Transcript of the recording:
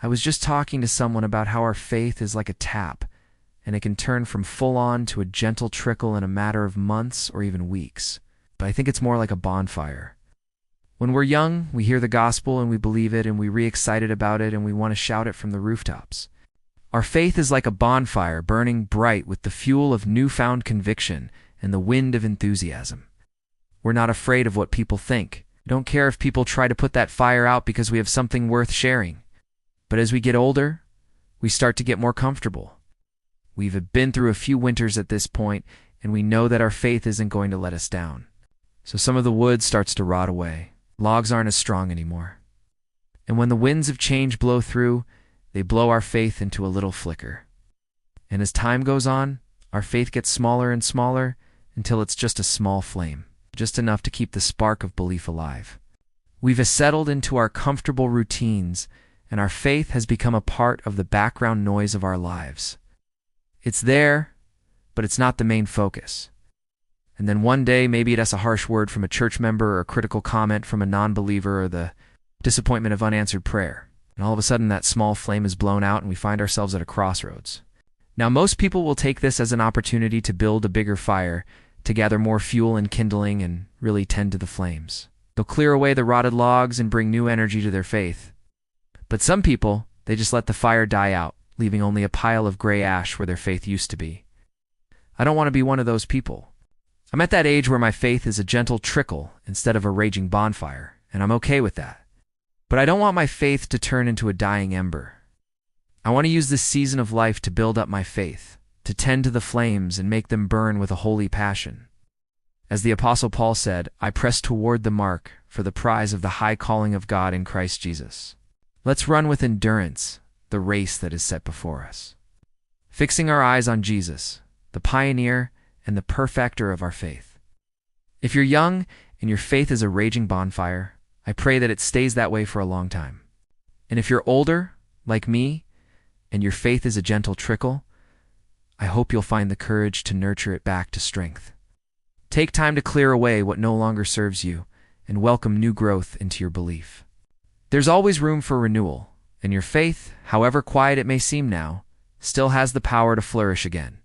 I was just talking to someone about how our faith is like a tap, and it can turn from full-on to a gentle trickle in a matter of months or even weeks. But I think it's more like a bonfire. When we're young, we hear the gospel and we believe it and we re-excited about it and we want to shout it from the rooftops. Our faith is like a bonfire burning bright with the fuel of newfound conviction and the wind of enthusiasm. We're not afraid of what people think. We don't care if people try to put that fire out because we have something worth sharing. But as we get older, we start to get more comfortable. We've been through a few winters at this point, and we know that our faith isn't going to let us down. So some of the wood starts to rot away. Logs aren't as strong anymore. And when the winds of change blow through, they blow our faith into a little flicker. And as time goes on, our faith gets smaller and smaller until it's just a small flame, just enough to keep the spark of belief alive. We've settled into our comfortable routines, and our faith has become a part of the background noise of our lives. It's there, but it's not the main focus. And then one day, maybe it has a harsh word from a church member or a critical comment from a non-believer or the disappointment of unanswered prayer. And all of a sudden, that small flame is blown out and we find ourselves at a crossroads. Now, most people will take this as an opportunity to build a bigger fire, to gather more fuel and kindling and really tend to the flames. They'll clear away the rotted logs and bring new energy to their faith. But some people, they just let the fire die out, leaving only a pile of gray ash where their faith used to be. I don't want to be one of those people. I'm at that age where my faith is a gentle trickle instead of a raging bonfire, and I'm okay with that. But I don't want my faith to turn into a dying ember. I want to use this season of life to build up my faith, to tend to the flames and make them burn with a holy passion. As the Apostle Paul said, I press toward the mark for the prize of the high calling of God in Christ Jesus. Let's run with endurance the race that is set before us, fixing our eyes on Jesus, the pioneer and the perfecter of our faith. If you're young and your faith is a raging bonfire, I pray that it stays that way for a long time. And if you're older, like me, and your faith is a gentle trickle, I hope you'll find the courage to nurture it back to strength. Take time to clear away what no longer serves you and welcome new growth into your belief. There's always room for renewal, and your faith, however quiet it may seem now, still has the power to flourish again.